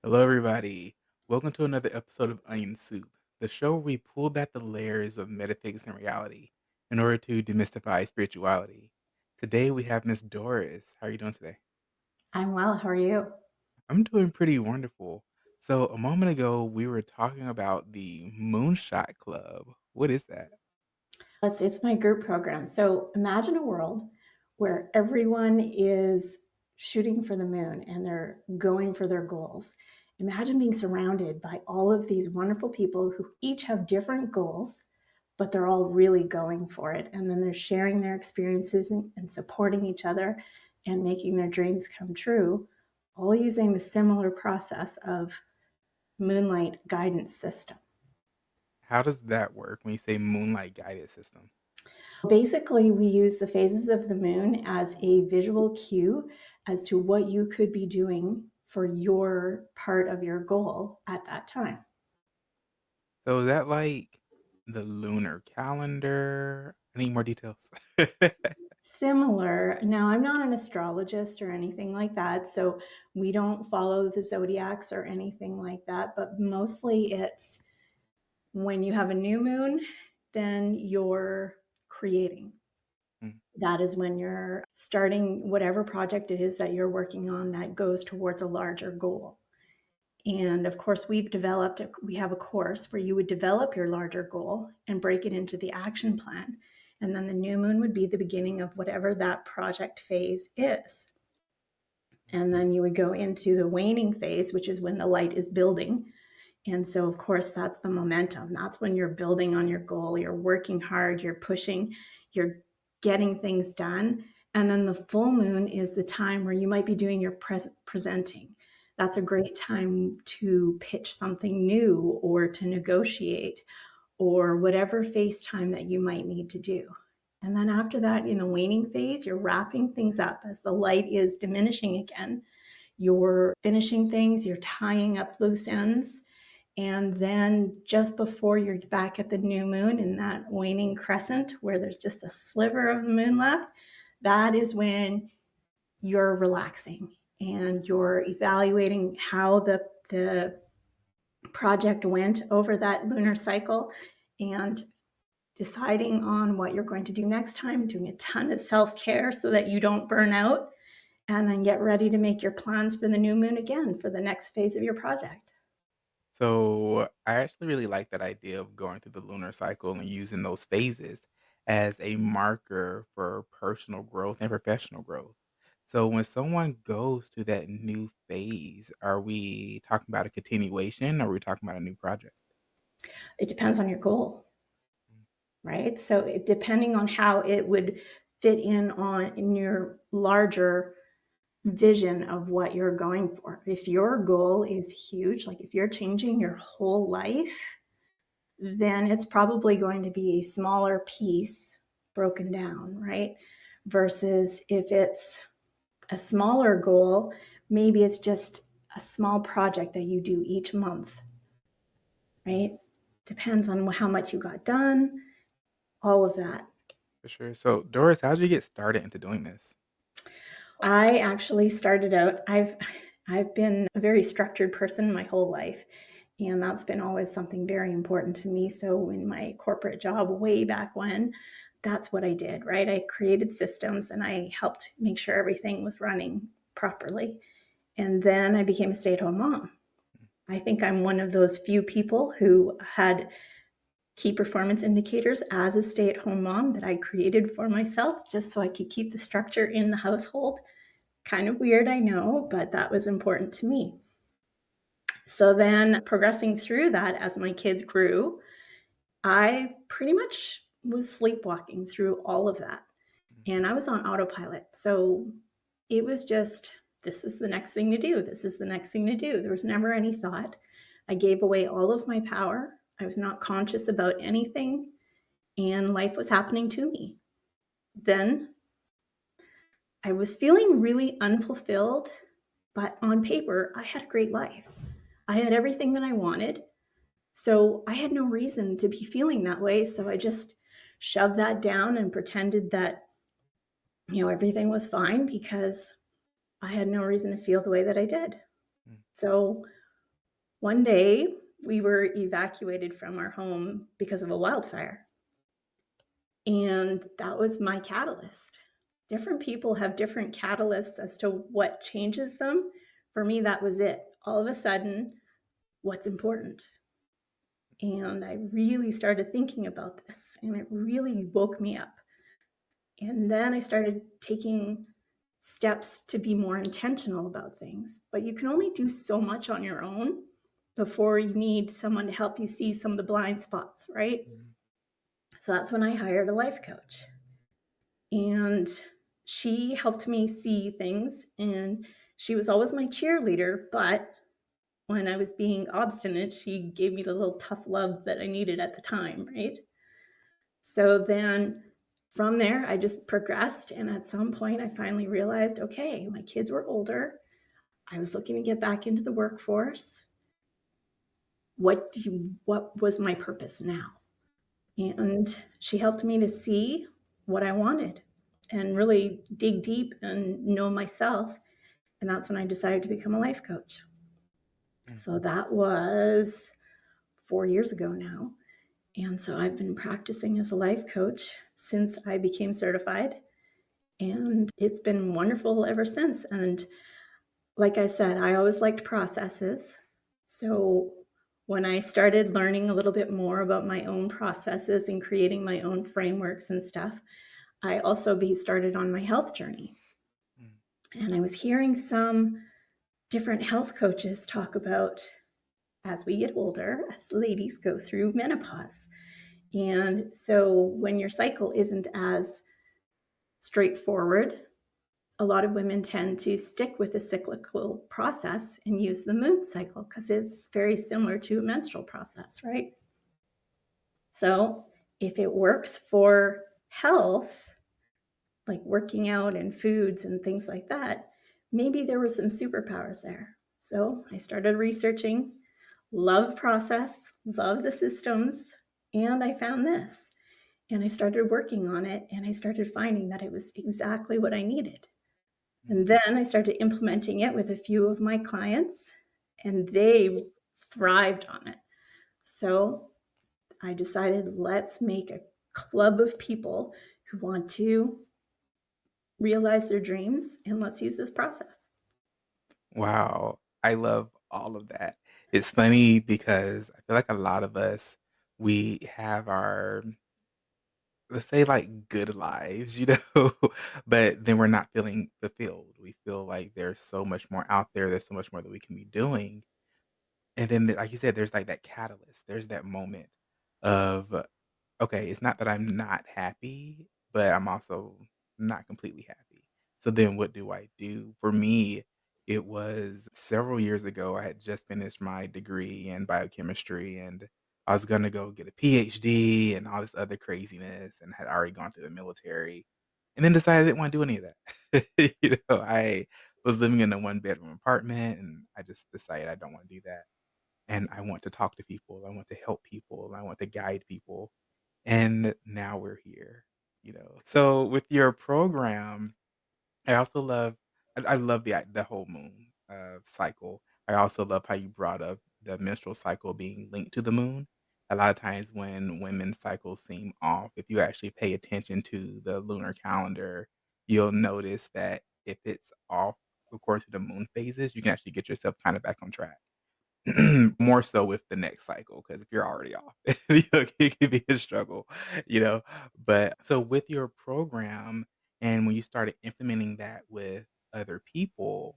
Hello, everybody. Welcome to another episode of Onion Soup, the show where we pull back the layers of metaphysics and reality in order to demystify spirituality. Today we have Miss Doris. How are you doing today? I'm well. How are you? I'm doing pretty wonderful. So, a moment ago, we were talking about the Moonshot Club. What is that? It's my group program. So imagine a world where everyone is shooting for the moon and they're going for their goals. Imagine being surrounded by all of these wonderful people who each have different goals, but they're all really going for it. And then they're sharing their experiences and supporting each other and making their dreams come true, all using the similar process of Moonlight guidance system. How does that work when you say Moonlight Guided System? Basically, we use the phases of the moon as a visual cue as to what you could be doing for your part of your goal at that time. So, is that like the lunar calendar? I need more details. Similar. Now, I'm not an astrologist or anything like that, so we don't follow the zodiacs or anything like that, but mostly it's when you have a new moon, then you're creating. Mm. That is when you're starting whatever project it is that you're working on that goes towards a larger goal. And of course, we have a course where you would develop your larger goal and break it into the action plan. And then the new moon would be the beginning of whatever that project phase is. And then you would go into the waning phase, which is when the light is building. And so, of course, that's the momentum. That's when you're building on your goal. You're working hard, you're pushing, you're getting things done. And then the full moon is the time where you might be doing your presenting. That's a great time to pitch something new or to negotiate or whatever face time that you might need to do. And then after that, in the waning phase, you're wrapping things up as the light is diminishing again. You're finishing things, you're tying up loose ends, and then just before you're back at the new moon in that waning crescent where there's just a sliver of the moon left, that is when you're relaxing and you're evaluating how the project went over that lunar cycle and deciding on what you're going to do next time, doing a ton of self care so that you don't burn out, and then get ready to make your plans for the new moon again for the next phase of your project. So I actually really like that idea of going through the lunar cycle and using those phases as a marker for personal growth and professional growth. So when someone goes to that new phase, are we talking about a continuation or are we talking about a new project? It depends on your goal, right? So depending on how it would fit in your larger vision of what you're going for. If your goal is huge, like if you're changing your whole life, then it's probably going to be a smaller piece broken down, right? Versus if it's a smaller goal, maybe it's just a small project that you do each month, right? Depends on how much you got done, all of that. For sure. So Doris, how did you get started into doing this? I actually started out, I've been a very structured person my whole life. And that's been always something very important to me. So in my corporate job way back when, that's what I did, right? I created systems and I helped make sure everything was running properly. And then I became a stay-at-home mom. I think I'm one of those few people who had key performance indicators as a stay-at-home mom that I created for myself just so I could keep the structure in the household. Kind of weird, I know, but that was important to me. So then progressing through that as my kids grew, I pretty much was sleepwalking through all of that. And I was on autopilot. So it was just, this is the next thing to do. This is the next thing to do. There was never any thought. I gave away all of my power. I was not conscious about anything, and life was happening to me. Then I was feeling really unfulfilled, but on paper, I had a great life. I had everything that I wanted. So I had no reason to be feeling that way. So I just shoved that down and pretended that, everything was fine because I had no reason to feel the way that I did. Mm. So One day, we were evacuated from our home because of a wildfire, and that was my catalyst. Different people have different catalysts as to what changes them. For me, that was it. All of a sudden, what's important? And I really started thinking about this, and it really woke me up. And then I started taking steps to be more intentional about things. But you can only do so much on your own before you need someone to help you see some of the blind spots, right? Mhm. So that's when I hired a life coach. And she helped me see things. And she was always my cheerleader. But when I was being obstinate, she gave me the little tough love that I needed at the time, right? So then from there, I just progressed. And at some point, I finally realized okay, my kids were older. I was looking to get back into the workforce. What was my purpose now? And she helped me to see what I wanted and really dig deep and know myself. And that's when I decided to become a life coach. Mm. So that was 4 years ago now. And so I've been practicing as a life coach since I became certified. And it's been wonderful ever since. And like I said, I always liked processes. So when I started learning a little bit more about my own processes and creating my own frameworks and stuff, I also started on my health journey. Mm. And I was hearing some different health coaches talk about as we get older, as ladies go through menopause. And so when your cycle isn't as straightforward, a lot of women tend to stick with the cyclical process and use the moon cycle because it's very similar to a menstrual process, right? So if it works for health, like working out and foods and things like that, maybe there were some superpowers there. So I started researching, love process, love the systems, and I found this. And I started working on it and I started finding that it was exactly what I needed. Mm. And then I started implementing it with a few of my clients, and they thrived on it. So I decided let's make a club of people who want to realize their dreams, and let's use this process. Wow, I love all of that. It's funny because I feel like a lot of us, we have our, let's say, like, good lives, but then we're not feeling fulfilled. We feel like there's so much more out there, there's so much more that we can be doing, and then, like you said, there's, like, that catalyst, there's that moment of, okay, it's not that I'm not happy, but I'm also not completely happy. So then what do I do? For me, it was several years ago. I had just finished my degree in biochemistry and I was going to go get a PhD and all this other craziness and had already gone through the military and then decided I didn't want to do any of that. I was living in a one bedroom apartment and I just decided I don't want to do that. And I want to talk to people. I want to help people. I want to guide people and now we're here. So with your program, I also love I love the whole moon, cycle. I also love how you brought up the menstrual cycle being linked to the moon. A lot of times when women's cycles seem off, if you actually pay attention to the lunar calendar, you'll notice that if it's off according to the moon phases, you can actually get yourself kinda back on track. More so with the next cycle, because if you're already off, it could be a struggle, you know? But so with your program and when you started implementing that with other people,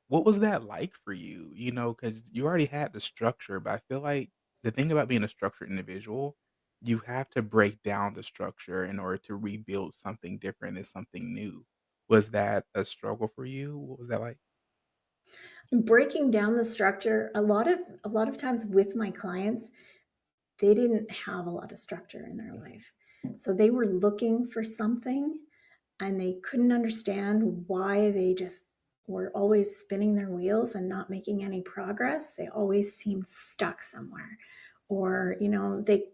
what was that like for you? Because you already had the structure, but I feel like the thing about being a structured individual, you have to break down the structure in order to rebuild something different and something new. Was that a struggle for you? What was that like? Breaking down the structure, a lot of times with my clients, they didn't have a lot of structure in their life. So they were looking for something and they couldn't understand why they just were always spinning their wheels and not making any progress. They always seemed stuck somewhere. Or, they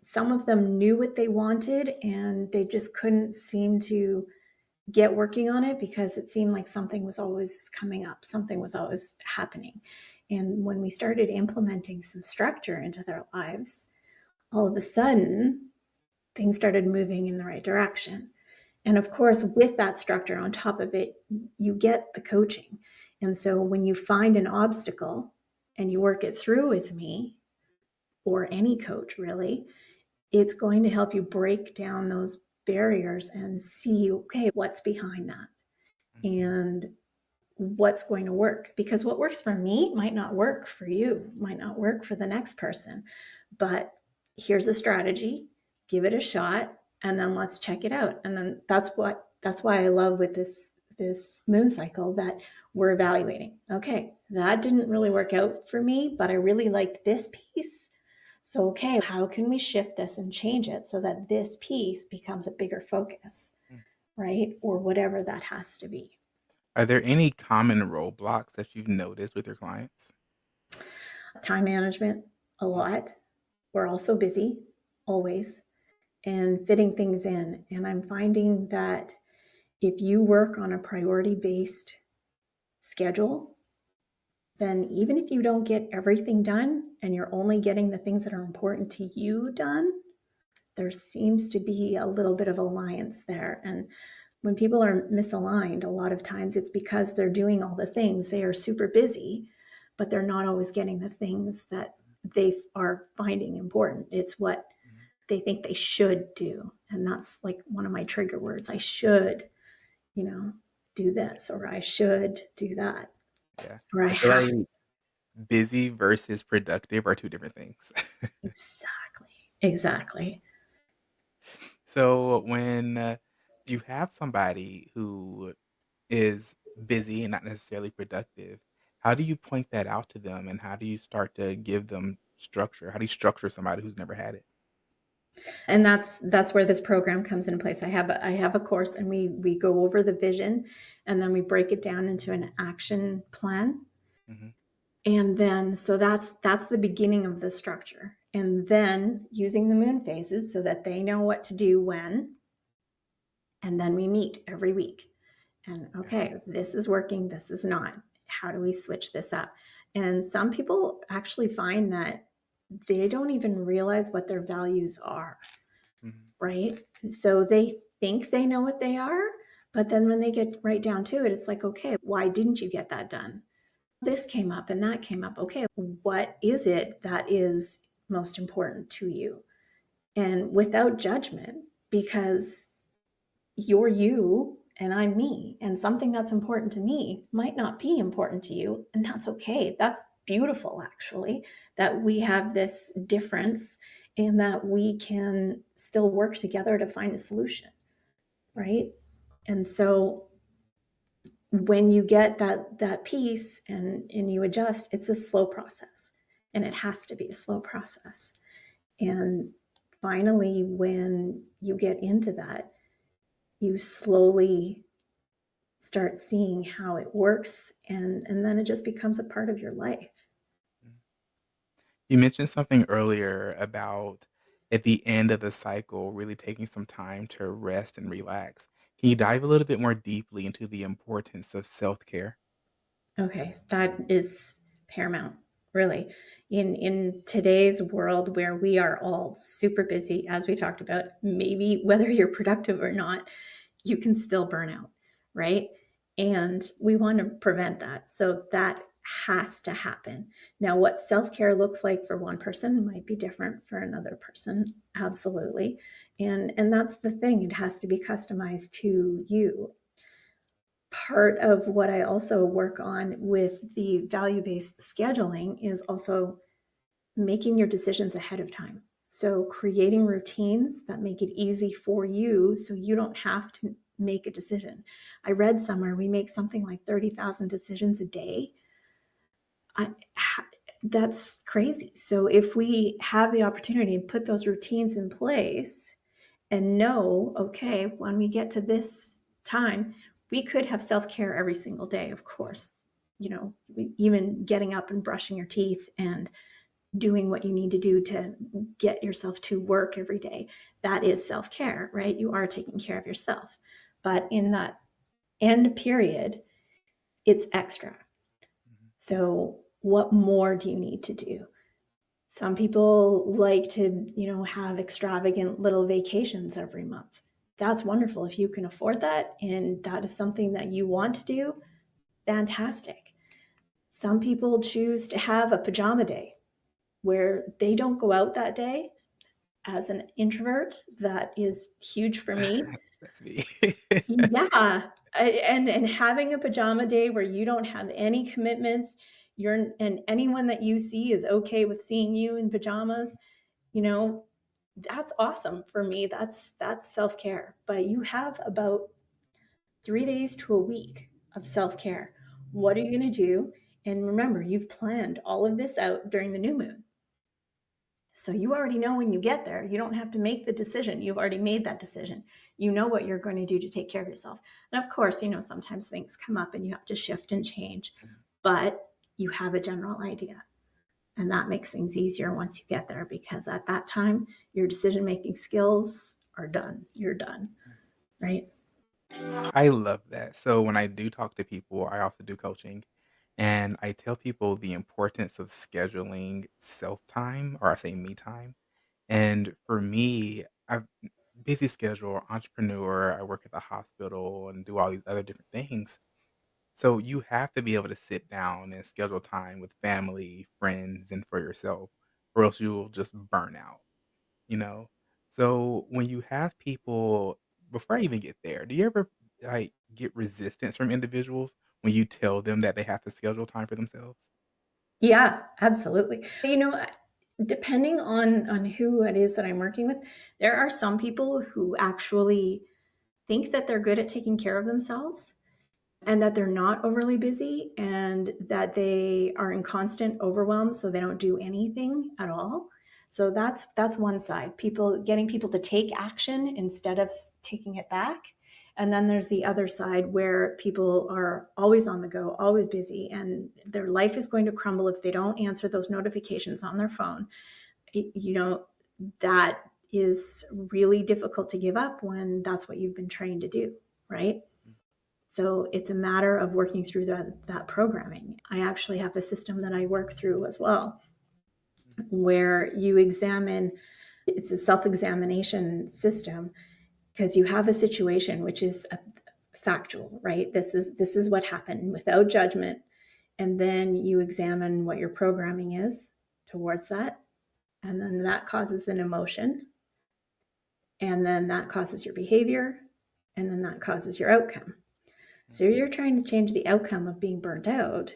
some of them knew what they wanted and they just couldn't seem to get working on it because it seemed like something was always coming up, something was always happening. And when we started implementing some structure into their lives, all of a sudden, things started moving in the right direction. And of course, with that structure on top of it, you get the coaching. And so when you find an obstacle and you work it through with me, or any coach really, it's going to help you break down those barriers and see, okay, what's behind that Mhm. and what's going to work. Because what works for me might not work for you, might not work for the next person. But here's a strategy, give it a shot, and then let's check it out. And then that's why I love with this moon cycle that we're evaluating. Okay, that didn't really work out for me, but I really liked this piece. So, okay, how can we shift this and change it so that this piece becomes a bigger focus, Mm. right? Or whatever that has to be. Are there any common roadblocks that you've noticed with your clients? Time management, a Mm. lot. We're also busy, always, and fitting things in. And I'm finding that if you work on a priority based schedule, then even if you don't get everything done and you're only getting the things that are important to you done, there seems to be a little bit of alliance there. And when people are misaligned, a lot of times it's because they're doing all the things. They are super busy, but they're not always getting the things that they are finding important. It's what Mhm. they think they should do. And that's like one of my trigger words. I should, you know, do this, or I should do that, Yeah. or I I feel have. like busy versus productive are 2 different things. Exactly. Exactly. So when you have somebody who is busy and not necessarily productive, how do you point that out to them and how do you start to give them structure? How do you structure somebody who's never had it? And that's where this program comes into place. I have a course, and we go over the vision, and then we break it down into an action plan. Mhm. And then so that's the beginning of the structure. And then using the moon phases so that they know what to do when, and then we meet every week. And Yeah. okay, this is working, this is not. How do we switch this up? And some people actually find that they don't even realize what their values are, Mhm. right? So they think they know what they are, but then when they get right down to it, it's like, okay, why didn't you get that done? This came up and that came up. Okay, what is it that is most important to you? And without judgment, because you're you and I'm me, and something that's important to me might not be important to you, and that's okay. That's beautiful, actually, that we have this difference and that we can still work together to find a solution, Mhm. right? And so when you get that piece and you adjust, it's a slow process, and it has to be a slow process. And finally, when you get into that, you slowly start seeing how it works, and then it just becomes a part of your life. Mhm. You mentioned something earlier about at the end of the cycle, really taking some time to rest and relax. Can you dive a little bit more deeply into the importance of self-care? Okay, so that is paramount, really. In today's world where we are all super busy, as we talked about, maybe whether you're productive or not, you can still burn out, right? And we want to prevent that. So that has to happen. Now, what self care looks like for one person might be different for another person. Absolutely. And that's the thing. It has to be customized to you. Part of what I also work on with the value based scheduling is also making your decisions ahead of time. So, creating routines that make it easy for you so you don't have to make a decision. I read somewhere we make something like 30,000 decisions a day. I, that's crazy. So, if we have the opportunity to put those routines in place and know, okay, when we get to this time, we could have self care every single day, of Mhm. course. Even getting up and brushing your teeth and doing what you need to do to get yourself to work every day. That is self care, right? You are taking care of yourself. But in that end period, it's extra. Mhm. So What more do you need to do? Some people like to, have extravagant little vacations every month. That's wonderful. If you can afford that and that is something that you want to do, fantastic. Some people choose to have a pajama day where they don't go out that day. As an introvert, that is huge for me. That's me. Yeah, and having a pajama day where you don't have any commitments, and anyone that you see is okay with seeing you in pajamas, you know, that's awesome for me. That's self-care. But you have about 3 days to a week of self-care. What are you going to do? And remember, you've planned all of this out during the new moon. So you already know when you get there, you don't have to make the decision. You've already made that decision. You know what you're going to do to take care of yourself. And of course, sometimes things come up and you have to shift and change, but you have a general idea. And that makes things easier once you get there because at that time, your decision making skills are done. You're done, right? I love that. So when I do talk to people, I also do coaching, and I tell people the importance of scheduling self time, or I say me time. And for me, I've busy schedule, entrepreneur, I work at the hospital and do all these other different things. So you have to be able to sit down and schedule time with family, friends, and for yourself, or else you'll just burn out, you know? So when you have people before I even get there, do you ever like get resistance from individuals when you tell them that they have to schedule time for themselves? Yeah, absolutely. Depending on who it is that I'm working with, there are some people who actually think that they're good at taking care of themselves and that they're not overly busy and that they are in constant overwhelm so they don't do anything at all. So that's one side, people getting people to take action instead of taking it back. And then there's the other side where people are always on the go, always busy, and their life is going to crumble if they don't answer those notifications on their phone. You know, that is really difficult to give up when that's what you've been trained to do, right? So it's a matter of working through that programming. I actually have a system that I work through as well, where you examine, it's a self examination system because you have a situation which is factual, right? This is what happened without judgment. And then you examine what your programming is towards that. And then that causes an emotion. And then that causes your behavior. And then that causes your outcome. So you're trying to change the outcome of being burnt out,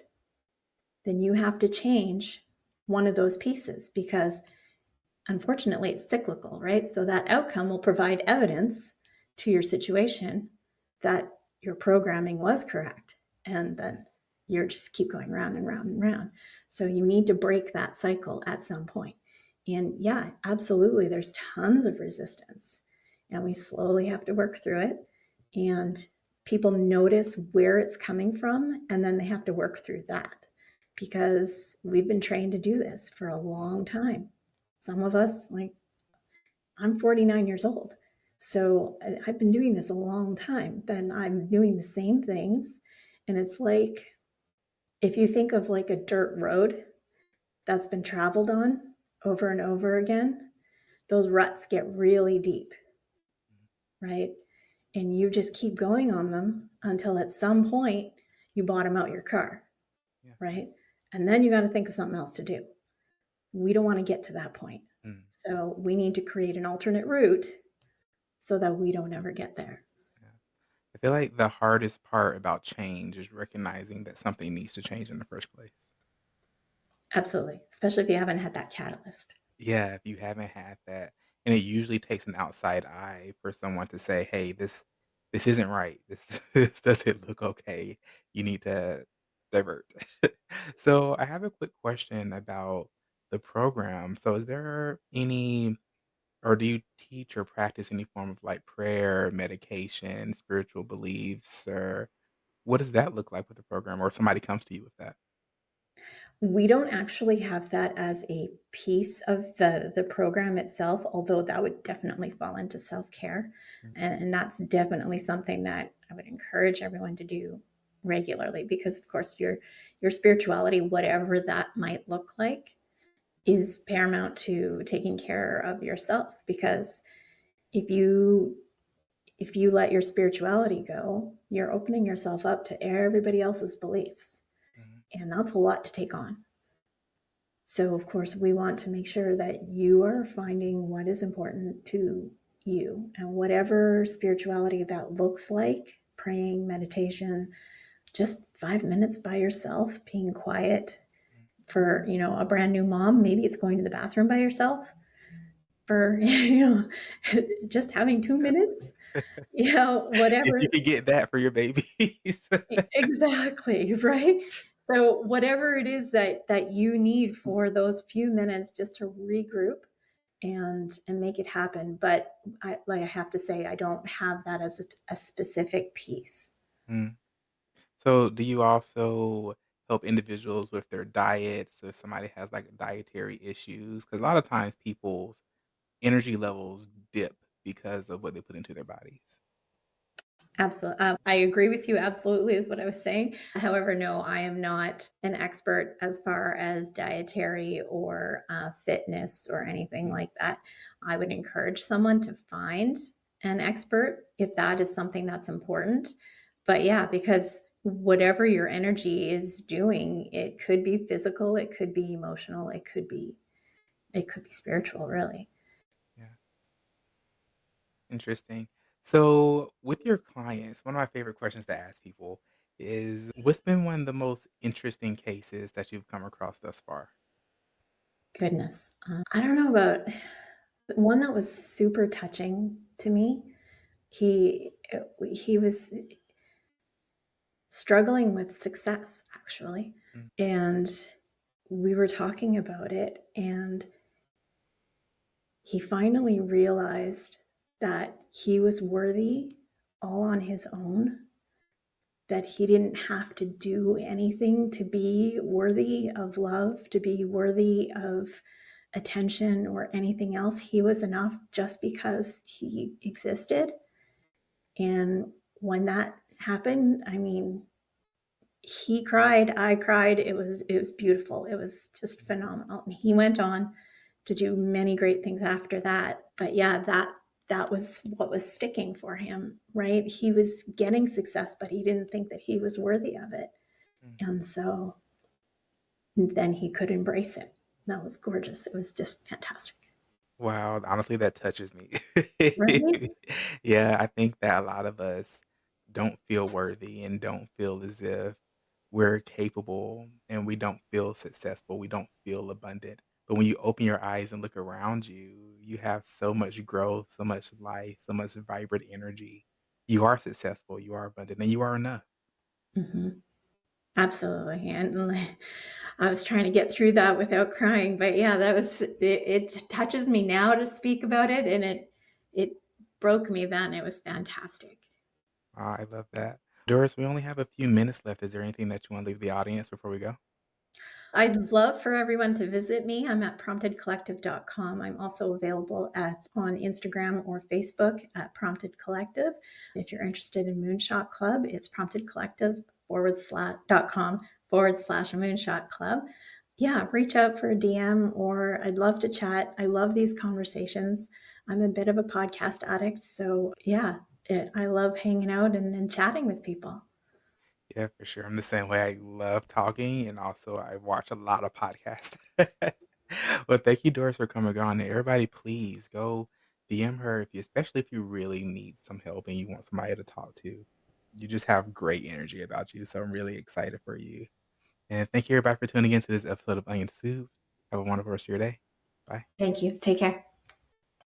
then you have to change one of those pieces because unfortunately it's cyclical, right? So that outcome will provide evidence to your situation that your programming was correct. And then you're just keep going round and round and round. So you need to break that cycle at some point. And yeah, absolutely, there's tons of resistance. And we slowly have to work through it. And people notice where it's coming from, and then they have to work through that because we've been trained to do this for a long time. Some of us, like I'm 49 years old. So I've been doing this a long time. Then I'm doing the same things. And it's like if you think of like a dirt road that's been traveled on over and over again, those ruts get really deep, right? And you just keep going on them until at some point you bottom out your car, Yeah. right? And then you got to think of something else to do. We don't want to get to that point. Mm, So we need to create an alternate route so that we don't ever get there. yeah. I feel like the hardest part about change is recognizing that something needs to change in the first place. Absolutely, especially if you haven't had that catalyst. Yeah, if you haven't had that, and it usually takes an outside eye for someone to say, "Hey, this isn't right. This this doesn't look okay. You need to divert." So, I have a quick question about the program. So, is there any or do you teach or practice any form of like prayer, medication, spiritual beliefs, or what does that look like with the program? Or if somebody comes to you with that? We don't actually have that as a piece of the program itself, although that would definitely fall into self care, Mm, and that's definitely something that I would encourage everyone to do regularly, because of course your spirituality, whatever that might look like, is paramount to taking care of yourself. Because if you if you let your spirituality go, you're opening yourself up to everybody else's beliefs, Mhm, and that's a lot to take on. So, of course, we want to make sure that you are finding what is important to you, and whatever spirituality that looks like, praying, meditation, just 5 minutes by yourself, being quiet. mhm. For, a brand new mom, maybe it's going to the bathroom by yourself. For, just having 2 minutes, If whatever. you could get that for your babies. Exactly, right? So whatever it is that you need for those few minutes just to regroup and make it happen. But I have to say, I don't have that as a specific piece. Mm. So, do you also help individuals with their diets if somebody has, like, dietary issues? Because a lot of times people's energy levels dip because of what they put into their bodies. Absolutely. I agree with you. Absolutely, is what I was saying. However, no, I am not an expert as far as dietary or fitness or anything Mm, like that. I would encourage someone to find an expert if that is something that's important. But yeah, because whatever your energy is doing, it could be physical, it could be emotional, it could be spiritual, really. yeah, interesting. So, with your clients, one of my favorite questions to ask people is, what's been one of the most interesting cases that you've come across thus far? Goodness. I don't know about one that was super touching to me. He was struggling with success, actually, Mm, and we were talking about it, and he finally realized that he was worthy all on his own, that he didn't have to do anything to be worthy of love, to be worthy of attention or anything else. He was enough just because he existed. And when that happened, I mean, he cried, I cried. It was beautiful. It was just mm, phenomenal. And he went on to do many great things after that. But yeah, that was what was sticking for him, right? He was getting success, but he didn't think that he was worthy of it. mm. And so then he could embrace it. That was gorgeous. It was just fantastic. Wow, honestly, that touches me. Right? Yeah, I think that a lot of us don't feel worthy and don't feel as if we're capable and we don't feel successful, we don't feel abundant. But when you open your eyes and look around you, you have so much growth, so much life, so much vibrant energy. You are successful, you are abundant, and you are enough. Hmm. Absolutely. And I was trying to get through that without crying, but yeah, it touches me now to speak about it, and it broke me then. It was fantastic. I love that. Doris, we only have a few minutes left. Is there anything that you want to leave the audience before we go? I'd love for everyone to visit me. I'm at promptedcollective.com. I'm also available on Instagram or Facebook at Prompted Collective. If you're interested in Moonshot Club, it's promptedcollective.com// Moonshot Club. Yeah, reach out for a DM, or I'd love to chat. I love these conversations. I'm a bit of a podcast addict, so yeah, I love hanging out and chatting with people. Yeah, for sure. I'm the same way. I love talking, and also I watch a lot of podcasts. Well, thank you, Doris, for coming on. And everybody, please go DM her if you, especially if you really need some help and you want somebody to talk to. You just have great energy about you, so I'm really excited for you. And thank you, everybody, for tuning in to this episode of Onion Soup. Have a wonderful rest of your day. Bye. Thank you. Take care.